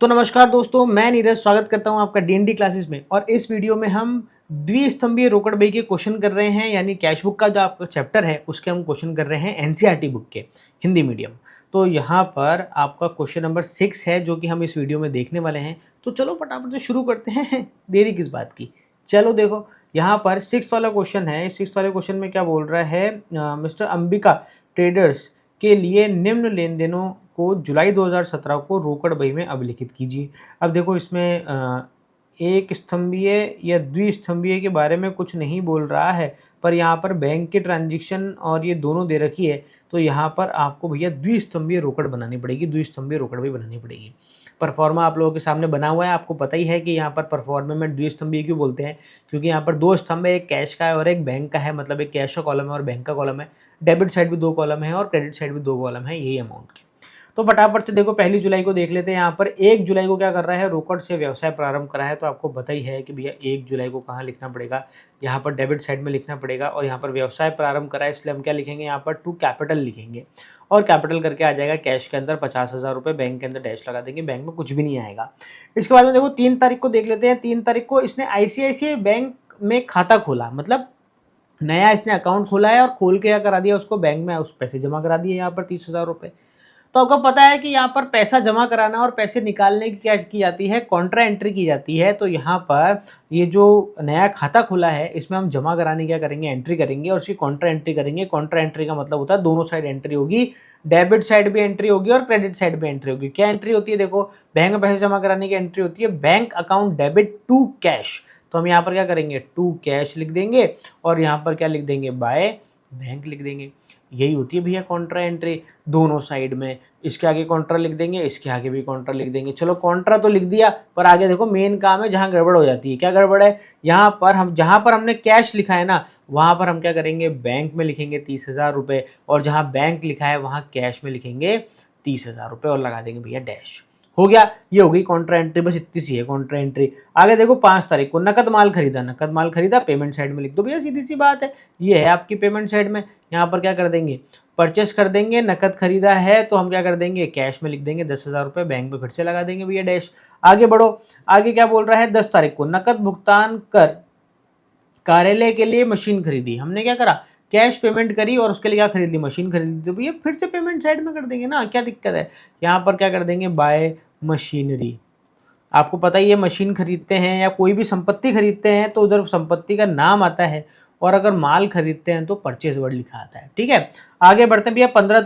तो नमस्कार दोस्तों, मैं नीरज स्वागत करता हूं आपका डीएनडी क्लासेस में। और इस वीडियो में हम द्विस्तंभीय रोकड़ बही के क्वेश्चन कर रहे हैं, यानी कैश बुक का जो आपका चैप्टर है उसके हम क्वेश्चन कर रहे हैं एनसीईआरटी बुक के हिंदी मीडियम। तो यहाँ पर आपका क्वेश्चन नंबर 6 है जो कि हम इस वीडियो में देखने वाले हैं। तो चलो फटाफट से शुरू करते हैं देरी किस बात की। चलो देखो, यहाँ पर 6 वाला क्वेश्चन है। 6 वाले क्वेश्चन में क्या बोल रहा है, मिस्टर अंबिका ट्रेडर्स के लिए निम्न लेन देनों को जुलाई 2017 को रोकड़ बही में अभिलिखित कीजिए। अब देखो इसमें एक स्तंभीय या द्विस्तंभीय के बारे में कुछ नहीं बोल रहा है, पर यहाँ पर बैंक के ट्रांजैक्शन और ये दोनों दे रखी है। तो यहाँ पर आपको भैया द्विस्तंभीय रोकड़ बनानी पड़ेगी, द्विस्तंभीय रोकड़ भी बनानी पड़ेगी। परफॉर्मा आप लोगों के सामने बना हुआ है, आपको पता ही है कि यहाँ पर परफॉर्मा में द्विस्तंभीय क्यों बोलते हैं, क्योंकि यहाँ पर दो स्तंभ है, एक कैश का है और एक बैंक का है। मतलब एक कैश का कॉलम है और बैंक का कॉलम है। डेबिट साइड भी 2 कॉलम है और क्रेडिट साइड भी 2 कॉलम है, यही अमाउंट के। तो फटाफट से देखो, पहली जुलाई को देख लेते हैं। यहाँ पर 1 जुलाई को क्या कर रहा है, रोकड़ से व्यवसाय प्रारंभ करा है। तो आपको पता ही है कि भैया 1 जुलाई को कहाँ लिखना पड़ेगा, यहाँ पर डेबिट साइड में लिखना पड़ेगा। और यहाँ पर व्यवसाय प्रारंभ करा है, इसलिए हम क्या लिखेंगे, यहाँ पर टू कैपिटल लिखेंगे और कैपिटल करके आ जाएगा कैश के अंदर 50,000 रुपये, बैंक के अंदर डैश लगा देंगे, बैंक में कुछ भी नहीं आएगा। इसके बाद में देखो 3 तारीख को देख लेते हैं। 3 तारीख को इसने आईसीआईसीआई बैंक में खाता खोला, मतलब नया इसने अकाउंट खोला है और खोल के क्या करा दिया, उसको बैंक में उस पैसे जमा करा दिए यहाँ पर 30,000 रुपये। तो आपको पता है कि यहाँ पर पैसा जमा कराना और पैसे निकालने की क्या की जाती है, कॉन्ट्रा एंट्री की जाती है। तो यहाँ पर ये जो नया खाता खुला है इसमें हम जमा कराने क्या करेंगे, एंट्री करेंगे और उसकी कॉन्ट्रा एंट्री करेंगे। कॉन्ट्रा एंट्री का मतलब होता है दोनों साइड एंट्री होगी, डेबिट साइड भी एंट्री होगी और क्रेडिट साइड भी एंट्री होगी। क्या एंट्री होती है, देखो बैंक में पैसे जमा कराने की एंट्री होती है bank account debit to cash. तो हम यहाँ पर क्या करेंगे, टू कैश लिख देंगे और यहाँ पर क्या लिख देंगे, बाय बैंक लिख देंगे। यही होती है भैया कॉन्ट्रा एंट्री, दोनों साइड में। इसके आगे कॉन्ट्रा लिख देंगे, इसके आगे भी कॉन्ट्रा लिख देंगे। चलो कॉन्ट्रा तो लिख दिया, पर आगे देखो मेन काम है जहाँ गड़बड़ हो जाती है। क्या गड़बड़ है, यहाँ पर हम जहाँ पर हमने कैश लिखा है ना, वहाँ पर हम क्या करेंगे, बैंक में लिखेंगे 30,000 रुपये, और जहाँ बैंक लिखा है वहाँ कैश में लिखेंगे 30,000 रुपये और लगा देंगे भैया डैश। हो गया, ये हो गई कॉन्ट्रा एंट्री, बस इतनी सी है कॉन्ट्रा एंट्री। आगे देखो 5 तारीख को नकद माल खरीदा, नकद माल खरीदा पेमेंट साइड में लिख दो भैया, सीधी सी बात है। ये है आपकी पेमेंट साइड में। यहाँ पर क्या कर देंगे, परचेस कर देंगे, नकद खरीदा है तो हम क्या कर देंगे, कैश में लिख देंगे 10,000 रुपये, बैंक में फिर से लगा देंगे भैया डैश। आगे बढ़ो, आगे क्या बोल रहा है, 10 तारीख को नकद भुगतान कर कार्यालय के लिए मशीन खरीदी। हमने क्या करा, कैश पेमेंट करी और उसके लिए क्या खरीद ली, मशीन खरीद ली। तो भैया फिर से पेमेंट साइड में कर देंगे ना, क्या दिक्कत है। यहाँ पर क्या कर देंगे, बाय मशीनरी। आपको पता ही है, मशीन खरीदते हैं या कोई भी संपत्ति खरीदते हैं तो उधर संपत्ति का नाम आता है, और अगर माल खरीदते हैं तो परचेज वर्ड लिखा आता है। ठीक है, आगे बढ़ते हैं भैया। 15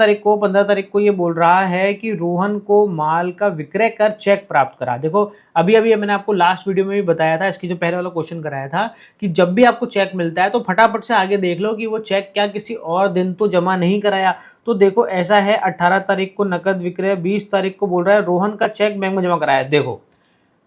तारीख को ये बोल रहा है कि रोहन को माल का विक्रय कर चेक प्राप्त करा। देखो अभी अभी मैंने आपको लास्ट वीडियो में भी बताया था, इसकी जो पहले वाला क्वेश्चन कराया था, कि जब भी आपको चेक मिलता है तो फटाफट से आगे देख लो कि वो चेक क्या किसी और दिन तो जमा नहीं कराया। तो देखो ऐसा है, 18 तारीख को नकद विक्रय, 20 तारीख को बोल रहा है रोहन का चेक बैंक में जमा कराया। देखो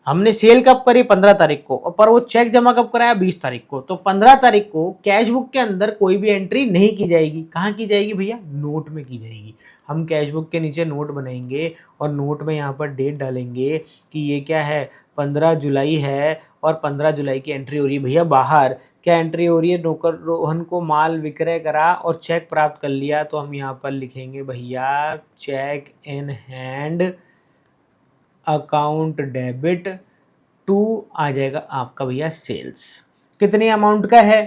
हमने सेल कब करी, 15 तारीख को, पर वो चेक जमा कब कराया, 20 तारीख को। तो 15 तारीख को कैश बुक के अंदर कोई भी एंट्री नहीं की जाएगी। कहाँ की जाएगी भैया, नोट में की जाएगी। हम कैश बुक के नीचे नोट बनाएंगे और नोट में यहाँ पर डेट डालेंगे कि ये क्या है, 15 जुलाई है, और 15 जुलाई की एंट्री हो रही है भैया बाहर। क्या एंट्री हो रही है, नौकर रोहन को माल विक्रय करा और चेक प्राप्त कर लिया। तो हम यहाँ पर लिखेंगे भैया check in hand account debit to, आ जाएगा आपका भैया सेल्स। कितनी अमाउंट का है,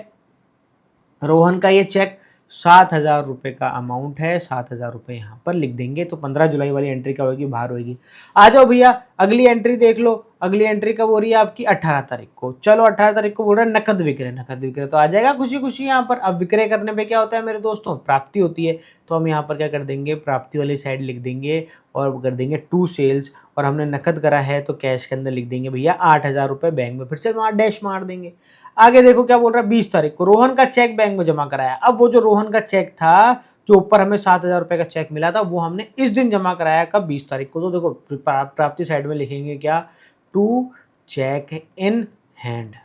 रोहन का ये चेक 7,000 रुपये का अमाउंट है, 7,000 रुपये यहाँ पर लिख देंगे। तो 15 जुलाई वाली एंट्री क्या होगी, बाहर होगी। आ जाओ भैया अगली एंट्री देख लो। अगली एंट्री कब हो रही है आपकी, 18 तारीख को। चलो 18 तारीख को बोल रहा है नकद विक्रय, नकद विक्रय तो आ जाएगा खुशी खुशी यहाँ पर। अब विक्रय करने पे क्या होता है मेरे दोस्तों, प्राप्ति होती है। तो हम यहाँ पर क्या कर देंगे, प्राप्ति वाली साइड लिख देंगे और कर देंगे टू सेल्स। और हमने नकद करा है तो कैश के अंदर लिख देंगे भैया 8,000 रुपये, बैंक में फिर से डैश मार देंगे। आगे देखो क्या बोल रहा है, 20 तारीख को रोहन का चेक बैंक में जमा कराया। अब वो जो रोहन का चेक था, जो ऊपर हमें 7,000 रुपये का चेक मिला था, वो हमने इस दिन जमा कराया, कब, 20 तारीख को। तो देखो प्राप्ति साइड में लिखेंगे क्या, टू चेक इन हैंड।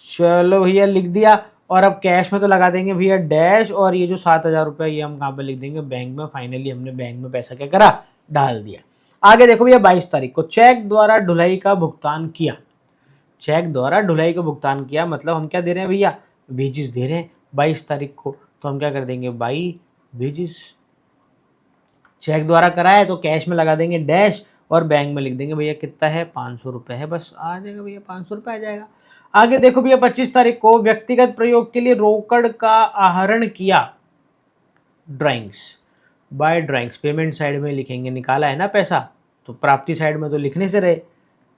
चलो भैया लिख दिया। और अब कैश में तो लगा देंगे भैया डैश, और ये जो 7,000 रुपये ये हम कहाँ पे लिख देंगे, बैंक में। फाइनली हमने बैंक में पैसा क्या करा, डाल दिया। आगे देखो भैया 22 तारीख को चेक द्वारा ढुलाई का भुगतान किया। चेक द्वारा ढुलाई का भुगतान किया मतलब हम क्या दे रहे हैं भैया, वेजिस दे रहे हैं 22 तारीख को। तो हम क्या कर देंगे, बाई वेजिस। चेक द्वारा करा है तो कैश में लगा देंगे डैश और बैंक में लिख देंगे भैया कितना है 500 रुपये है, बस आ जाएगा भैया 500 रुपये आ जाएगा। आगे देखो भैया 25 तारीख को व्यक्तिगत प्रयोग के लिए रोकड़ का आहरण किया, drawings by drawings, payment side में लिखेंगे, निकाला है ना पैसा तो प्राप्ति साइड में तो लिखने से रहे,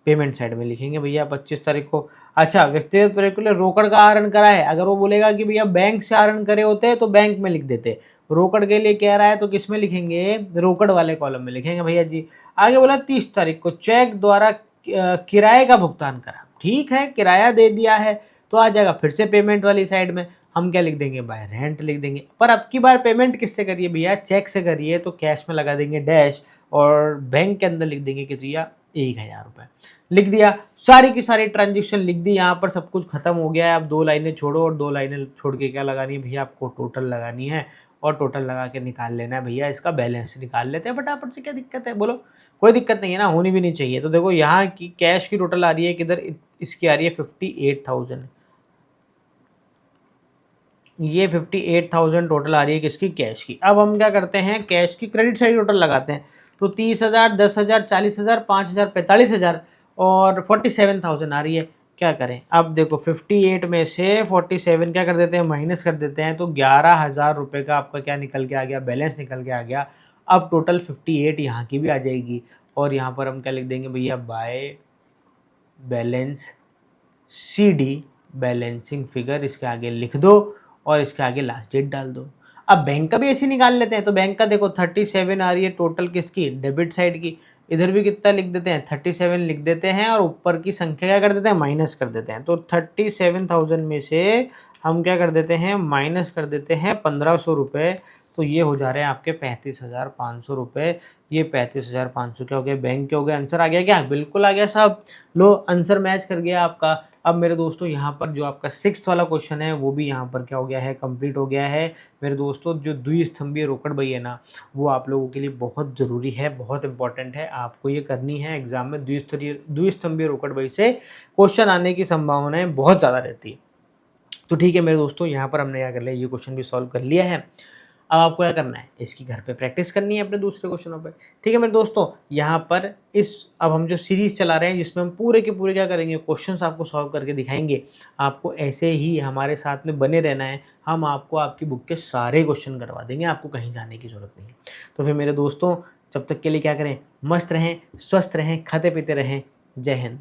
पेमेंट साइड में लिखेंगे भैया 25 तारीख को। अच्छा, व्यक्तिगत प्रयोग के लिए रोकड़ का आहरण करा है, अगर वो बोलेगा कि भैया बैंक से आहरण करे होते हैं तो बैंक में लिख देते, रोकड़ के लिए कह रहा है तो किस में लिखेंगे, रोकड़ वाले कॉलम में लिखेंगे भैया जी। आगे बोला 30 तारीख को चेक द्वारा किराए का भुगतान करा, ठीक है किराया दे दिया है तो आ जाएगा फिर से पेमेंट वाली साइड में, हम क्या लिख देंगे बाय रेंट लिख देंगे। पर अब की बार पेमेंट किससे करिए भैया, चेक से करिए तो कैश में लगा देंगे डैश और बैंक के अंदर लिख देंगे कि भैया 1000 रुपये, लिख दिया। सारी की सारी ट्रांजेक्शन लिख दी, यहाँ पर सब कुछ खत्म हो गया है। अब 2 लाइनें छोड़ो और 2 लाइनें छोड़ के क्या लगानी है भैया, आपको टोटल लगानी है और टोटल लगा के निकाल लेना है भैया, इसका बैलेंस निकाल लेते हैं फटाफट से। क्या दिक्कत है बोलो, कोई दिक्कत नहीं है ना, होनी भी नहीं चाहिए। तो देखो यहाँ की कैश की टोटल आ रही है किधर, इसकी आ रही है 58,000, ये 58,000 टोटल आ रही है किसकी, कैश की। अब हम क्या करते हैं, कैश की क्रेडिट साइड टोटल लगाते हैं तो 30,000, 10,000, 40,000, 5,000, 45,000 और 47,000 आ रही है। क्या करें, अब देखो 58 में से 47 क्या कर देते हैं, माइनस कर देते हैं तो 11,000 रुपये का आपका क्या निकल के आ गया, बैलेंस निकल के आ गया। अब टोटल 58 यहाँ की भी आ जाएगी और यहाँ पर हम क्या लिख देंगे भैया, by balance CD balancing figure, इसके आगे लिख दो और इसके आगे लास्ट डेट डाल दो। अब बैंक का भी ऐसे निकाल लेते हैं तो बैंक का देखो 37 आ रही है टोटल किसकी, डेबिट साइड की, इधर भी कितना लिख देते हैं 37 लिख देते हैं और ऊपर की संख्या क्या कर देते हैं, माइनस कर देते हैं। तो 37,000 में से हम क्या कर देते हैं, माइनस कर देते हैं 1,500 रुपये, तो ये हो जा रहे हैं आपके 35,500 रुपये। ये 35,500 क्या हो गया, बैंक के हो गए। आंसर आ गया क्या, बिल्कुल आ गया साहब, लो आंसर मैच कर गया आपका। अब मेरे दोस्तों यहाँ पर जो आपका 6th वाला क्वेश्चन है वो भी यहाँ पर क्या हो गया है, कंप्लीट हो गया है। मेरे दोस्तों जो द्विस्तंभीय रोकड़ बही है ना, वो आप लोगों के लिए बहुत ज़रूरी है, बहुत इंपॉर्टेंट है, आपको ये करनी है एग्जाम में। द्विस्तंभीय रोकड़ बही से क्वेश्चन आने की संभावनाएं बहुत ज़्यादा रहती है। तो ठीक है मेरे दोस्तों, यहाँ पर हमने क्या कर लिया, ये क्वेश्चन भी सॉल्व कर लिया है। अब आपको क्या करना है, इसकी घर पे प्रैक्टिस करनी है अपने दूसरे क्वेश्चनों पे। ठीक है मेरे दोस्तों, यहाँ पर अब हम जो सीरीज चला रहे हैं जिसमें हम पूरे के पूरे क्या करेंगे, क्वेश्चंस आपको सॉल्व करके दिखाएंगे। आपको ऐसे ही हमारे साथ में बने रहना है, हम आपको आपकी बुक के सारे क्वेश्चन करवा देंगे, आपको कहीं जाने की जरूरत नहीं है। तो फिर मेरे दोस्तों, जब तक के लिए क्या करें, मस्त रहें, स्वस्थ रहें, खाते पीते रहें। जय हिंद।